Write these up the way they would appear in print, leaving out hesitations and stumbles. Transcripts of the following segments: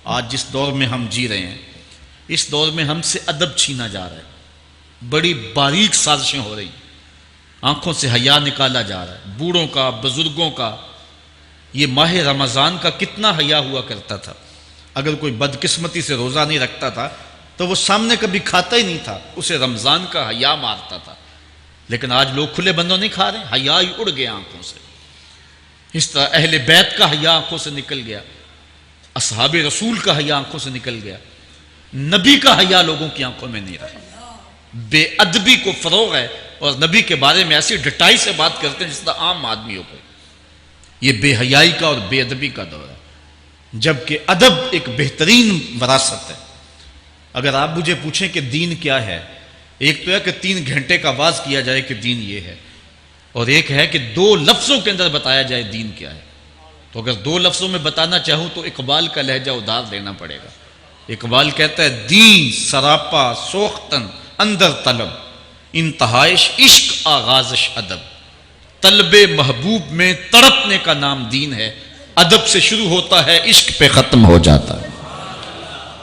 آج جس دور میں ہم جی رہے ہیں، اس دور میں ہم سے ادب چھینا جا رہا ہے، بڑی باریک سازشیں ہو رہی ہیں، آنکھوں سے حیا نکالا جا رہا ہے، بوڑھوں کا، بزرگوں کا۔ یہ ماہ رمضان کا کتنا حیا ہوا کرتا تھا، اگر کوئی بدقسمتی سے روزہ نہیں رکھتا تھا تو وہ سامنے کبھی کھاتا ہی نہیں تھا، اسے رمضان کا حیا مارتا تھا۔ لیکن آج لوگ کھلے بندوں نہیں کھا رہے، حیا ہی اڑ گیا آنکھوں سے۔ اس طرح اہل بیت کا حیا آنکھوں سے نکل گیا، اصحاب رسول کا حیا آنکھوں سے نکل گیا، نبی کا حیا لوگوں کی آنکھوں میں نہیں رہا۔ بے ادبی کو فروغ ہے، اور نبی کے بارے میں ایسی ڈٹائی سے بات کرتے ہیں جس طرح عام آدمی ہو گئے۔ یہ بے حیائی کا اور بے ادبی کا دور ہے، جبکہ ادب ایک بہترین وراثت ہے۔ اگر آپ مجھے پوچھیں کہ دین کیا ہے، ایک تو ہے کہ 3 گھنٹے کا واز کیا جائے کہ دین یہ ہے، اور ایک ہے کہ 2 لفظوں کے اندر بتایا جائے دین کیا ہے۔ تو اگر 2 لفظوں میں بتانا چاہوں تو اقبال کا لہجہ ادھار لینا پڑے گا۔ اقبال کہتا ہے دین سراپا سوختن اندر طلب، انتہائش عشق آغازش ادب۔ طلب محبوب میں تڑپنے کا نام دین ہے، ادب سے شروع ہوتا ہے عشق پہ ختم ہو جاتا ہے۔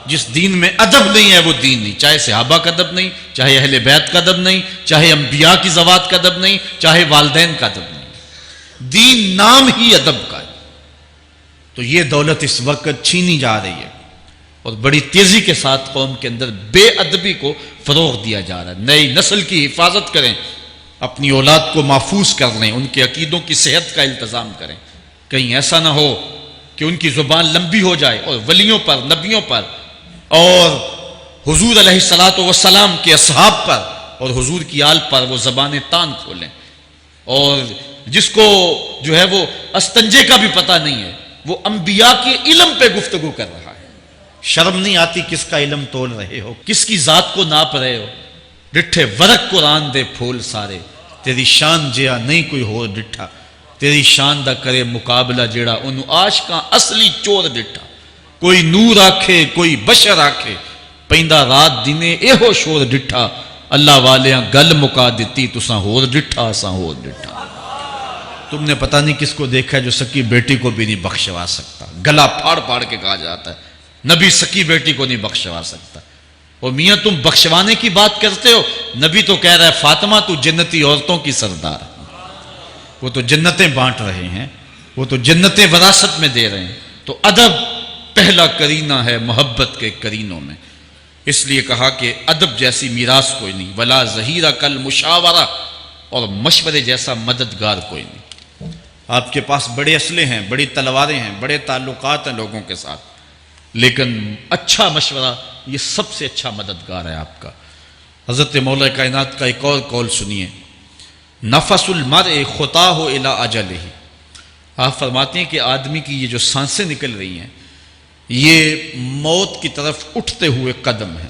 جس دین میں ادب نہیں ہے وہ دین نہیں، چاہے صحابہ کا ادب نہیں، چاہے اہل بیت کا ادب نہیں، چاہے انبیاء کی ذوات کا ادب نہیں، چاہے والدین کا ادب نہیں، دین نام ہی ادب کا ہے۔ تو یہ دولت اس وقت چھینی جا رہی ہے، اور بڑی تیزی کے ساتھ قوم کے اندر بے ادبی کو فروغ دیا جا رہا ہے۔ نئی نسل کی حفاظت کریں، اپنی اولاد کو محفوظ کر لیں، ان کے عقیدوں کی صحت کا التزام کریں، کہیں ایسا نہ ہو کہ ان کی زبان لمبی ہو جائے اور ولیوں پر، نبیوں پر، اور حضور علیہ الصلوۃ والسلام کے اصحاب پر اور حضور کی آل پر وہ زبانیں تان کھولیں۔ اور جس کو جو ہے وہ استنجے کا بھی پتہ نہیں ہے، وہ انبیاء کے علم پہ گفتگو کر رہا ہے۔ شرم نہیں آتی کس کا علم تول رہے ہو، کس کی ذات کو ناپ رہے ہو۔ ڈٹھے ورق قرآن دے پھول سارے، تیری شان جیا نہیں کوئی ہو ڈٹھا، تیری شان دا کرے مقابلہ جیڑا انہوں عاشقاں اصلی چور ڈٹھا۔ کوئی نور آکھے کوئی بشر آکھے، پیندہ رات دینے ایہو شور ڈٹھا، اللہ والیاں گل مکا دیتی تساں ہور ڈٹھا اساں ہور ڈٹھا۔ تم نے پتہ نہیں کس کو دیکھا ہے جو سکی بیٹی کو بھی نہیں بخشوا سکتا، گلا پھاڑ پھاڑ کے کہا جاتا ہے نبی سکی بیٹی کو نہیں بخشوا سکتا۔ اور میاں تم بخشوانے کی بات کرتے ہو، نبی تو کہہ رہا ہے فاطمہ تو جنتی عورتوں کی سردار ہے، وہ تو جنتیں بانٹ رہے ہیں، وہ تو جنتیں وراثت میں دے رہے ہیں۔ تو ادب پہلا کرینہ ہے محبت کے کرینوں میں، اس لیے کہا کہ ادب جیسی میراث کوئی نہیں، ولا ظہیرہ کل مشاورہ، اور مشورے جیسا مددگار کوئی نہیں۔ آپ کے پاس بڑے اسلحے ہیں، بڑی تلواریں ہیں، بڑے تعلقات ہیں لوگوں کے ساتھ، لیکن اچھا مشورہ یہ سب سے اچھا مددگار ہے آپ کا۔ حضرت مولا کائنات کا ایک اور قول سنیے، نفس المرء خطاہ الی اجلہ۔ آپ فرماتے ہیں کہ آدمی کی یہ جو سانسیں نکل رہی ہیں یہ موت کی طرف اٹھتے ہوئے قدم ہیں۔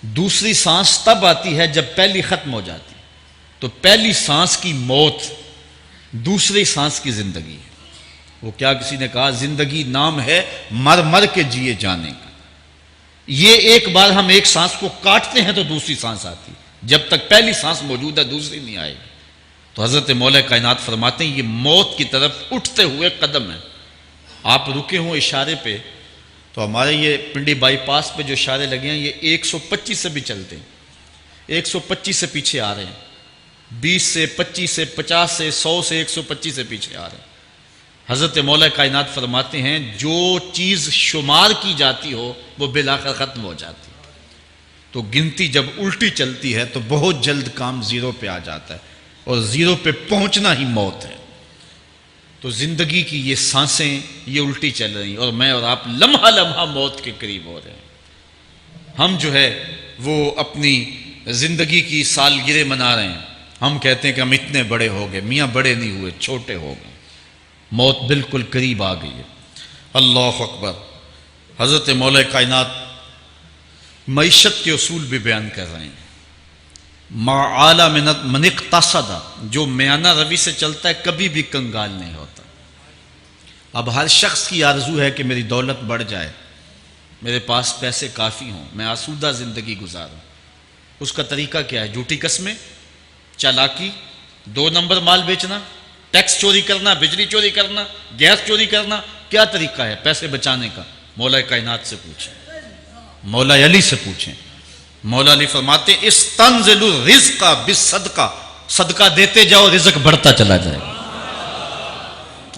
دوسری سانس تب آتی ہے جب پہلی ختم ہو جاتی، تو پہلی سانس کی موت، دوسری سانس کی زندگی ہے۔ وہ کیا کسی نے کہا زندگی نام ہے مر مر کے جیے جانے کا۔ یہ ایک بار ہم ایک سانس کو کاٹتے ہیں تو دوسری سانس آتی، جب تک پہلی سانس موجود ہے دوسری نہیں آئے گی۔ تو حضرت مولا کائنات فرماتے ہیں یہ موت کی طرف اٹھتے ہوئے قدم ہے۔ آپ رکے ہوں اشارے پہ تو ہمارے یہ پنڈی بائی پاس پہ جو اشارے لگے ہیں یہ 125 سے بھی چلتے ہیں، 125 سے پیچھے آ رہے ہیں، 20 سے 25 سے 50 سے 100 سے 125 سے پیچھے آ رہے ہیں۔ حضرت مولا کائنات فرماتے ہیں جو چیز شمار کی جاتی ہو وہ بالآخر ختم ہو جاتی، تو گنتی جب الٹی چلتی ہے تو بہت جلد کام زیرو پہ آ جاتا ہے، اور زیرو پہ پہنچنا ہی موت ہے۔ تو زندگی کی یہ سانسیں یہ الٹی چل رہی ہیں، اور میں اور آپ لمحہ لمحہ موت کے قریب ہو رہے ہیں۔ ہم جو ہے وہ اپنی زندگی کی سالگرہ منا رہے ہیں، ہم کہتے ہیں کہ ہم اتنے بڑے ہو گئے، میاں بڑے نہیں ہوئے، چھوٹے ہو گئے، موت بالکل قریب آ گئی ہے۔ اللہ اکبر۔ حضرت مولا کائنات معیشت کے اصول بھی بیان کر رہے ہیں۔ ما اعلی من اقتصد، جو میانہ روی سے چلتا ہے کبھی بھی کنگال نہیں ہوتا۔ اب ہر شخص کی آرزو ہے کہ میری دولت بڑھ جائے، میرے پاس پیسے کافی ہوں، میں آسودہ زندگی گزاروں۔ اس کا طریقہ کیا ہے؟ جھوٹی قسمیں، چالاکی، 2 نمبر مال بیچنا، ٹیکس چوری کرنا، بجلی چوری کرنا، گیس چوری کرنا، کیا طریقہ ہے پیسے بچانے کا؟ مولا کائنات سے پوچھیں، مولا علی سے پوچھیں۔ مولا علی فرماتے ہیں استنزل الرزق بالصدقہ، صدقہ دیتے جاؤ رزق بڑھتا چلا جائے گا۔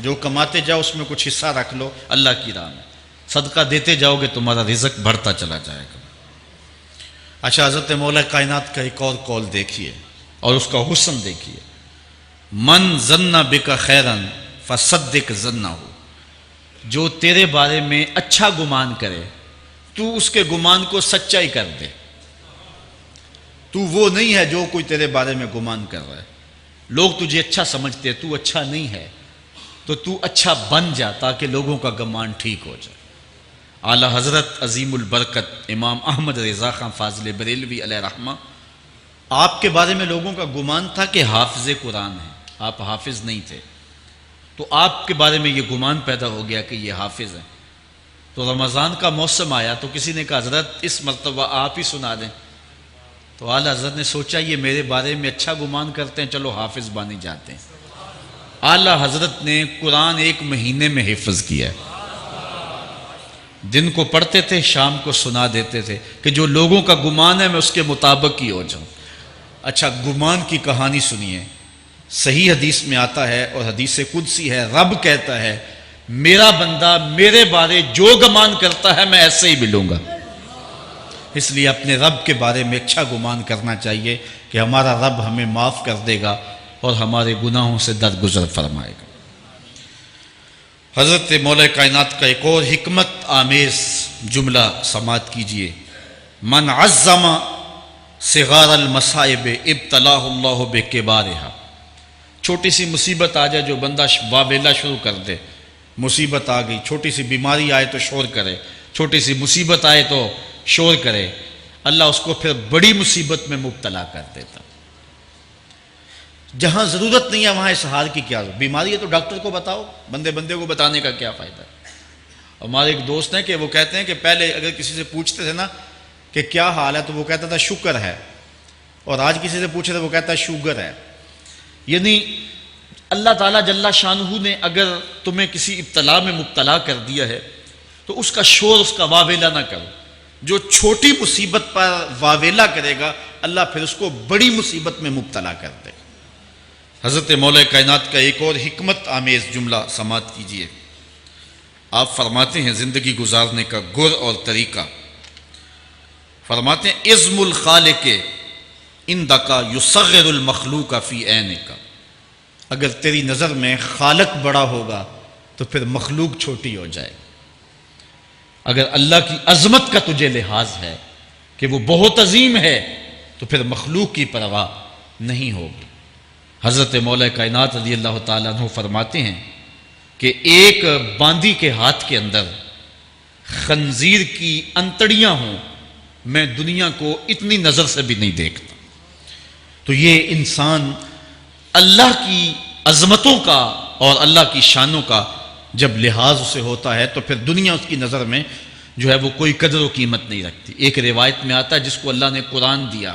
جو کماتے جاؤ اس میں کچھ حصہ رکھ لو اللہ کی راہ میں، صدقہ دیتے جاؤ گے تمہارا رزق بڑھتا چلا جائے گا۔ اچھا، حضرت مولا کائنات کا ایک اور قول دیکھیے اور اس کا حسن دیکھیے، من ظن بک خیرا فصدق ظنہ، جو تیرے بارے میں اچھا گمان کرے تو اس کے گمان کو سچائی کر دے۔ تو وہ نہیں ہے جو کوئی تیرے بارے میں گمان کر رہا ہے، لوگ تجھے اچھا سمجھتے ہیں، تو اچھا نہیں ہے، تو اچھا بن جا تاکہ لوگوں کا گمان ٹھیک ہو جائے۔ اعلیٰ حضرت عظیم البرکت امام احمد رضا خان فاضل بریلوی علیہ رحمہ، آپ کے بارے میں لوگوں کا گمان تھا کہ حافظ قرآن ہیں، آپ حافظ نہیں تھے، تو آپ کے بارے میں یہ گمان پیدا ہو گیا کہ یہ حافظ ہیں۔ تو رمضان کا موسم آیا تو کسی نے کہا حضرت اس مرتبہ آپ ہی سنا دیں، تو اعلیٰ حضرت نے سوچا یہ میرے بارے میں اچھا گمان کرتے ہیں، چلو حافظ بانے جاتے ہیں۔ اعلیٰ حضرت نے قرآن 1 مہینے میں حفظ کیا ہے، دن کو پڑھتے تھے، شام کو سنا دیتے تھے کہ جو لوگوں کا گمان ہے میں اس کے مطابق ہی ہو جاؤں۔ اچھا، گمان کی کہانی سنیے، صحیح حدیث میں آتا ہے اور حدیث قدسی ہے، رب کہتا ہے میرا بندہ میرے بارے جو گمان کرتا ہے میں ایسے ہی ملوں گا۔ اس لیے اپنے رب کے بارے میں اچھا گمان کرنا چاہیے کہ ہمارا رب ہمیں معاف کر دے گا اور ہمارے گناہوں سے درگزر فرمائے گا۔ حضرت مولا کائنات کا ایک اور حکمت آمیز جملہ سماعت کیجئے، من عظم صغار المصائب ابتلاہ اللہ بکبارہا، چھوٹی سی مصیبت آ جائے جو بندہ واویلا شروع کر دے، مصیبت آ گئی، چھوٹی سی بیماری آئے تو شور کرے، چھوٹی سی مصیبت آئے تو شور کرے، اللہ اس کو پھر بڑی مصیبت میں مبتلا کر دیتا۔ جہاں ضرورت نہیں ہے وہاں اظہار کی کیا ضرورت؟ بیماری ہے تو ڈاکٹر کو بتاؤ، بندے کو بتانے کا کیا فائدہ ہے؟ ہمارے ایک دوست ہیں کہ وہ کہتے ہیں کہ پہلے اگر کسی سے پوچھتے تھے نا کہ کیا حال ہے تو وہ کہتا تھا شکر ہے، اور آج کسی سے پوچھے تو وہ کہتا ہے شوگر ہے۔ یعنی اللہ تعالیٰ جل شانہ نے اگر تمہیں کسی ابتلا میں مبتلا کر دیا ہے تو اس کا شور، اس کا واویلا نہ کرو۔ جو چھوٹی مصیبت پر واویلا کرے گا اللہ پھر اس کو بڑی مصیبت میں مبتلا کر دے گا۔ حضرت مولا کائنات کا ایک اور حکمت آمیز جملہ سماعت کیجئے، آپ فرماتے ہیں زندگی گزارنے کا گر اور طریقہ، فرماتے ہیں عظم الخالق عندک یصغر المخلوق فی عینک، اگر تیری نظر میں خالق بڑا ہوگا تو پھر مخلوق چھوٹی ہو جائے گی۔ اگر اللہ کی عظمت کا تجھے لحاظ ہے کہ وہ بہت عظیم ہے تو پھر مخلوق کی پرواہ نہیں ہوگی۔ حضرت مولا کائنات رضی اللہ تعالیٰ عنہ فرماتے ہیں کہ ایک باندی کے ہاتھ کے اندر خنزیر کی انتڑیاں ہوں، میں دنیا کو اتنی نظر سے بھی نہیں دیکھتا۔ تو یہ انسان اللہ کی عظمتوں کا اور اللہ کی شانوں کا جب لحاظ اسے ہوتا ہے تو پھر دنیا اس کی نظر میں جو ہے وہ کوئی قدر و قیمت نہیں رکھتی۔ ایک روایت میں آتا ہے جس کو اللہ نے قرآن دیا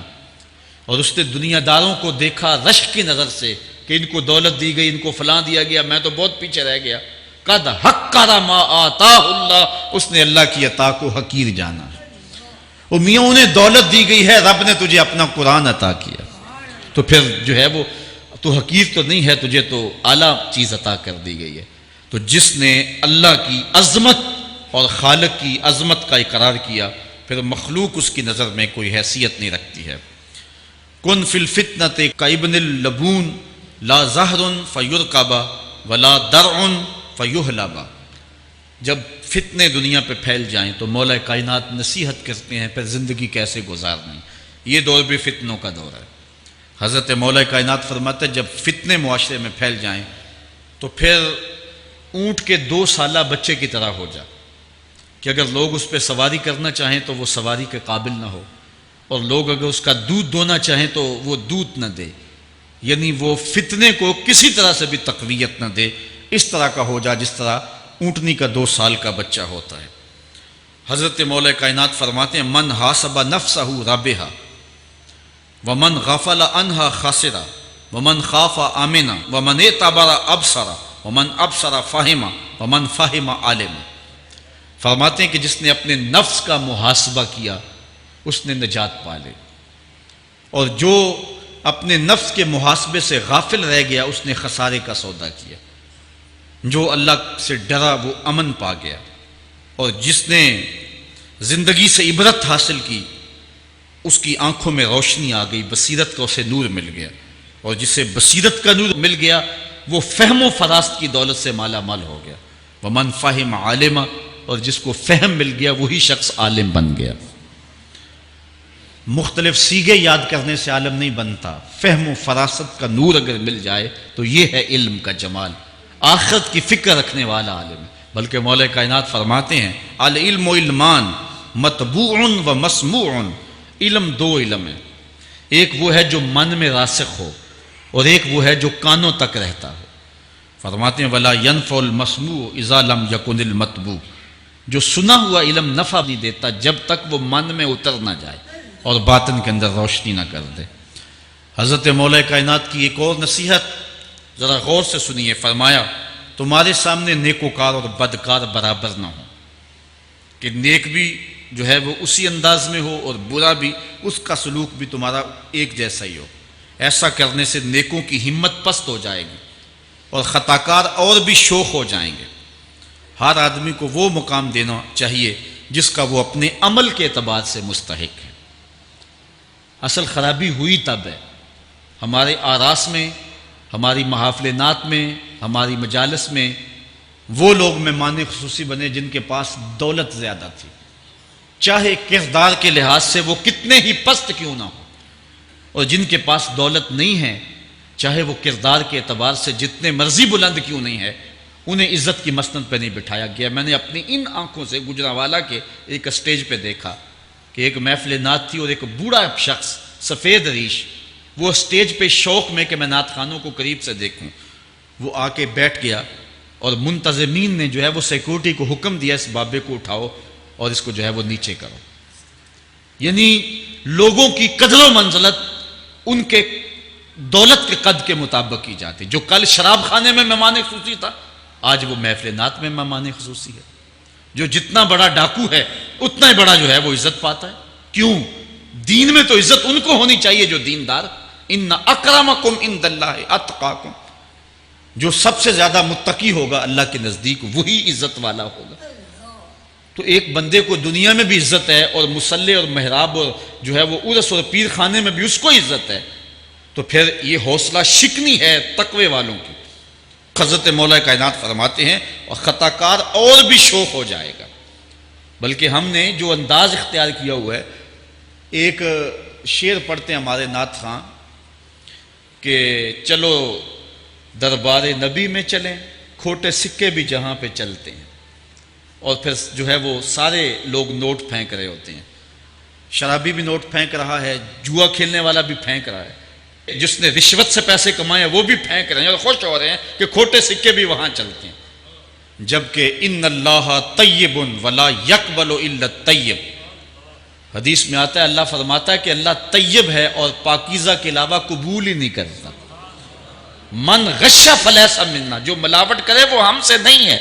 اور اس نے دنیا داروں کو دیکھا رشک کی نظر سے کہ ان کو دولت دی گئی، ان کو فلاں دیا گیا، میں تو بہت پیچھے رہ گیا۔ قد حقر ما آتاہ اللہ، اس نے اللہ کی عطا کو حقیر جانا۔ وہ میاں انہیں دولت دی گئی ہے، رب نے تجھے اپنا قرآن عطا کیا، تو پھر جو ہے وہ تو حقیر تو نہیں ہے، تجھے تو اعلیٰ چیز عطا کر دی گئی ہے۔ تو جس نے اللہ کی عظمت اور خالق کی عظمت کا اقرار کیا پھر مخلوق اس کی نظر میں کوئی حیثیت نہیں رکھتی ہے۔ کن فی الفتنۃ کابن اللبون لا زہر فیرکب ولا درع فیحلب، جب فتنے دنیا پہ پھیل جائیں تو مولا کائنات نصیحت کرتے ہیں پھر زندگی کیسے گزارنی۔ یہ دور بھی فتنوں کا دور ہے۔ حضرت مولا کائنات فرماتے ہیں جب فتنے معاشرے میں پھیل جائیں تو پھر اونٹ کے 2 سالہ بچے کی طرح ہو جا کہ اگر لوگ اس پہ سواری کرنا چاہیں تو وہ سواری کے قابل نہ ہو، اور لوگ اگر اس کا دودھ دونا چاہیں تو وہ دودھ نہ دے، یعنی وہ فتنے کو کسی طرح سے بھی تقویت نہ دے، اس طرح کا ہو جا جس طرح اونٹنی کا 2 سال کا بچہ ہوتا ہے۔ حضرت مولا کائنات فرماتے ہیں من حاسب نفسہ رابحہ ومن غفل عنہا خاسرہ ومن خاف آمنہ ومن اعتبر ابصر ومن ابصر فہمہ ومن فہم عالم، فرماتے ہیں کہ جس نے اپنے نفس کا محاسبہ کیا اس نے نجات پا لی، اور جو اپنے نفس کے محاسبے سے غافل رہ گیا اس نے خسارے کا سودا کیا۔ جو اللہ سے ڈرا وہ امن پا گیا، اور جس نے زندگی سے عبرت حاصل کی اس کی آنکھوں میں روشنی آ گئی، بصیرت کا اسے نور مل گیا، اور جسے بصیرت کا نور مل گیا وہ فہم و فراست کی دولت سے مالا مال ہو گیا۔ ومن فہم عالم، اور جس کو فہم مل گیا وہی شخص عالم بن گیا۔ مختلف سیغے یاد کرنے سے عالم نہیں بنتا، فہم و فراست کا نور اگر مل جائے تو یہ ہے علم کا جمال، آخرت کی فکر رکھنے والا عالم ہے۔ بلکہ مولا کائنات فرماتے ہیں العلم علمان مطبوع و مسموع، علم دو علم ہے، ایک وہ ہے جو من میں راسخ ہو اور ایک وہ ہے جو کانوں تک رہتا ہو۔ فرماتے ہیں ولا ينفع المسموع اذا لم يكن المتبوع، جو سنا ہوا علم نفع نہیں دیتا جب تک وہ من میں اتر نہ جائے اور باطن کے اندر روشنی نہ کر دے۔ حضرت مولا کائنات کی ایک اور نصیحت ذرا غور سے سنیے، فرمایا تمہارے سامنے نیکوکار اور بدکار برابر نہ ہو، کہ نیک بھی جو ہے وہ اسی انداز میں ہو اور برا بھی، اس کا سلوک بھی تمہارا ایک جیسا ہی ہو۔ ایسا کرنے سے نیکوں کی ہمت پست ہو جائے گی اور خطاکار اور بھی شوخ ہو جائیں گے۔ ہر آدمی کو وہ مقام دینا چاہیے جس کا وہ اپنے عمل کے اعتبار سے مستحق ہے۔ اصل خرابی ہوئی تب ہے ہمارے آراس میں، ہماری محافل نعت میں، ہماری مجالس میں وہ لوگ مہمان خصوصی بنے جن کے پاس دولت زیادہ تھی، چاہے کردار کے لحاظ سے وہ کتنے ہی پست کیوں نہ ہو، اور جن کے پاس دولت نہیں ہے چاہے وہ کردار کے اعتبار سے جتنے مرضی بلند کیوں نہیں ہے، انہیں عزت کی مسند پہ نہیں بٹھایا گیا۔ میں نے اپنی ان آنکھوں سے گجرانوالہ کے ایک اسٹیج پہ دیکھا کہ ایک محفل نعت تھی اور ایک بوڑھا شخص سفید ریش، وہ اسٹیج پہ شوق میں کہ میں نعت خانوں کو قریب سے دیکھوں، وہ آ کے بیٹھ گیا، اور منتظمین نے جو ہے وہ سیکورٹی کو حکم دیا اس بابے کو اٹھاؤ اور اس کو جو ہے وہ نیچے کرو۔ یعنی لوگوں کی قدر و منزلت ان کے دولت کے قد کے مطابق کی جاتی، جو کل شراب خانے میں مہمان خصوصی تھا آج وہ محفل نعت میں مہمان خصوصی ہے۔ جو جتنا بڑا ڈاکو ہے اتنا ہی بڑا جو ہے وہ عزت پاتا ہے۔ کیوں؟ دین میں تو عزت ان کو ہونی چاہیے جو دیندار، ان اکرمکم عند اللہ اتقاکم، جو سب سے زیادہ متقی ہوگا اللہ کے نزدیک وہی عزت والا ہوگا۔ تو ایک بندے کو دنیا میں بھی عزت ہے اور مصلی اور محراب اور جو ہے وہ عرس اور پیر خانے میں بھی اس کو عزت ہے، تو پھر یہ حوصلہ شکنی ہے تقوی والوں کی۔ حضرت مولا کائنات فرماتے ہیں اور خطا کار اور بھی شوخ ہو جائے گا۔ بلکہ ہم نے جو انداز اختیار کیا ہوا ہے، ایک شعر پڑھتے ہیں ہمارے نعت خاں کہ چلو دربار نبی میں چلیں، کھوٹے سکے بھی جہاں پہ چلتے ہیں، اور پھر جو ہے وہ سارے لوگ نوٹ پھینک رہے ہوتے ہیں، شرابی بھی نوٹ پھینک رہا ہے، جوا کھیلنے والا بھی پھینک رہا ہے، جس نے رشوت سے پیسے کمائے وہ بھی پھینک رہے ہیں اور خوش ہو رہے ہیں کہ کھوٹے سکے بھی وہاں چلتے ہیں۔ جبکہ ان اللہ طیب ولا یقبل الا الطیب، حدیث میں آتا ہے اللہ فرماتا ہے کہ اللہ طیب ہے اور پاکیزہ کے علاوہ قبول ہی نہیں کرتا۔ من غش فلیس منا، جو ملاوٹ کرے وہ ہم سے نہیں ہے۔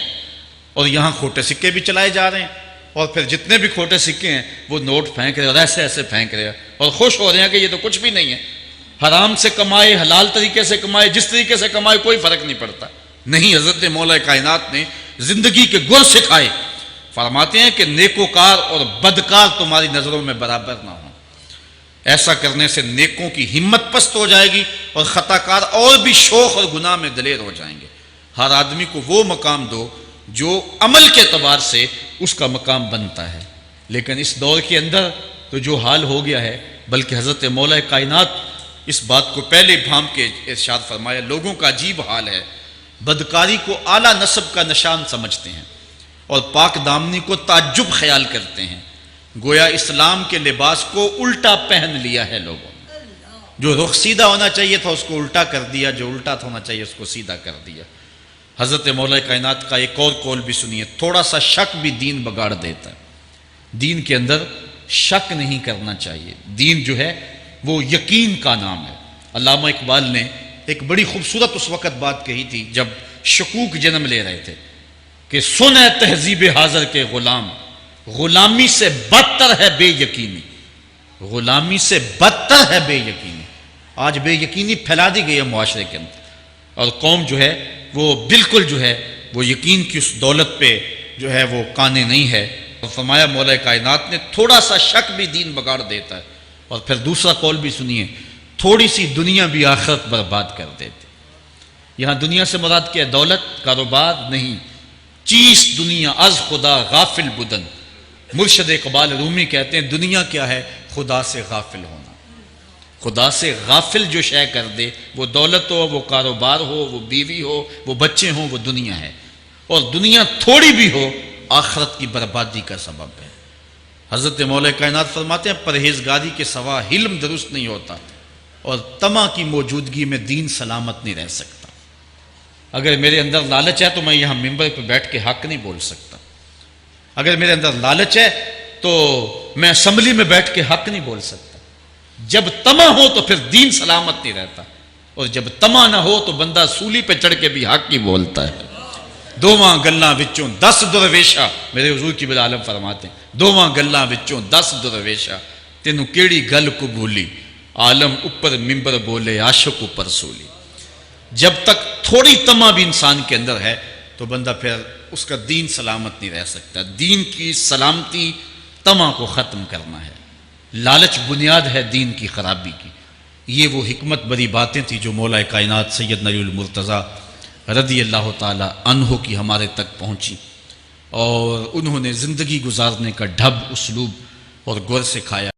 اور یہاں کھوٹے سکے بھی چلائے جا رہے ہیں، اور پھر جتنے بھی کھوٹے سکے ہیں وہ نوٹ پھینک رہے اور ایسے ایسے پھینک رہے اور خوش ہو رہے ہیں کہ یہ تو کچھ بھی نہیں ہے۔ حرام سے کمائے، حلال طریقے سے کمائے، جس طریقے سے کمائے کوئی فرق نہیں پڑتا۔ نہیں، حضرت مولا کائنات نے زندگی کے گر سکھائے، فرماتے ہیں کہ نیکوکار اور بدکار تمہاری نظروں میں برابر نہ ہوں۔ ایسا کرنے سے نیکوں کی ہمت پست ہو جائے گی اور خطا کار اور بھی شوخ اور گناہ میں دلیر ہو جائیں گے۔ ہر آدمی کو وہ مقام دو جو عمل کے اعتبار سے اس کا مقام بنتا ہے۔ لیکن اس دور کے اندر تو جو حال ہو گیا ہے، بلکہ حضرت مولا کائنات اس بات کو پہلے بھام کے ارشاد فرمایا، لوگوں کا عجیب حال ہے، بدکاری کو اعلیٰ نسب کا نشان سمجھتے ہیں اور پاک دامنی کو تعجب خیال کرتے ہیں، گویا اسلام کے لباس کو الٹا پہن لیا ہے لوگوں نے۔ جو رخ سیدھا ہونا چاہیے تھا اس کو الٹا کر دیا، جو الٹا ہونا چاہیے اس کو سیدھا کر دیا۔ حضرت مولا کائنات کا ایک اور قول بھی سنیے، تھوڑا سا شک بھی دین بگاڑ دیتا ہے۔ دین کے اندر شک نہیں کرنا چاہیے، دین جو ہے وہ یقین کا نام ہے۔ علامہ اقبال نے ایک بڑی خوبصورت اس وقت بات کہی تھی جب شکوک جنم لے رہے تھے، کہ سن ہے تہذیب حاضر کے غلام، غلامی سے بدتر ہے بے یقینی، غلامی سے بدتر ہے بے یقینی۔ آج بے یقینی پھیلا دی گئی ہے معاشرے کے اندر، اور قوم جو ہے وہ بالکل جو ہے وہ یقین کی اس دولت پہ جو ہے وہ قانے نہیں ہے۔ اور فرمایا مولا کائنات نے تھوڑا سا شک بھی دین بگاڑ دیتا ہے، اور پھر دوسرا قول بھی سنیے، تھوڑی سی دنیا بھی آخرت برباد کر دیتے۔ یہاں دنیا سے مراد کیا ہے؟ دولت، کاروبار نہیں، چیز دنیا از خدا غافل بدن۔ مرشد اقبال رومی کہتے ہیں دنیا کیا ہے؟ خدا سے غافل ہونا۔ خدا سے غافل جو شے کر دے، وہ دولت ہو، وہ کاروبار ہو، وہ بیوی ہو، وہ بچے ہوں، وہ دنیا ہے، اور دنیا تھوڑی بھی ہو آخرت کی بربادی کا سبب ہے۔ حضرت مولا کائنات فرماتے ہیں پرہیزگاری کے سوا حلم درست نہیں ہوتا، اور طمع کی موجودگی میں دین سلامت نہیں رہ سکتا۔ اگر میرے اندر لالچ ہے تو میں یہاں ممبر پہ بیٹھ کے حق نہیں بول سکتا، اگر میرے اندر لالچ ہے تو میں اسمبلی میں بیٹھ کے حق نہیں بول سکتا۔ جب طمع ہو تو پھر دین سلامت نہیں رہتا، اور جب طمع نہ ہو تو بندہ سولی پہ چڑھ کے بھی حق ہی بولتا ہے۔ دوواں گلاں وچوں 10 درویشا، میرے حضور کی بالعالم فرماتے ہیں دوواں گلاں وچوں 10 درویشا، تینوں کیڑی گل قبولی، عالم اوپر ممبر بولے عاشق اوپر سولی۔ جب تک تھوڑی طمع بھی انسان کے اندر ہے تو بندہ پھر اس کا دین سلامت نہیں رہ سکتا۔ دین کی سلامتی طمع کو ختم کرنا ہے، لالچ بنیاد ہے دین کی خرابی کی۔ یہ وہ حکمت بری باتیں تھیں جو مولا کائنات سیدنا علی المرتضیٰ رضی اللہ تعالی عنہ کی ہمارے تک پہنچی، اور انہوں نے زندگی گزارنے کا ڈھب، اسلوب اور گر سکھایا۔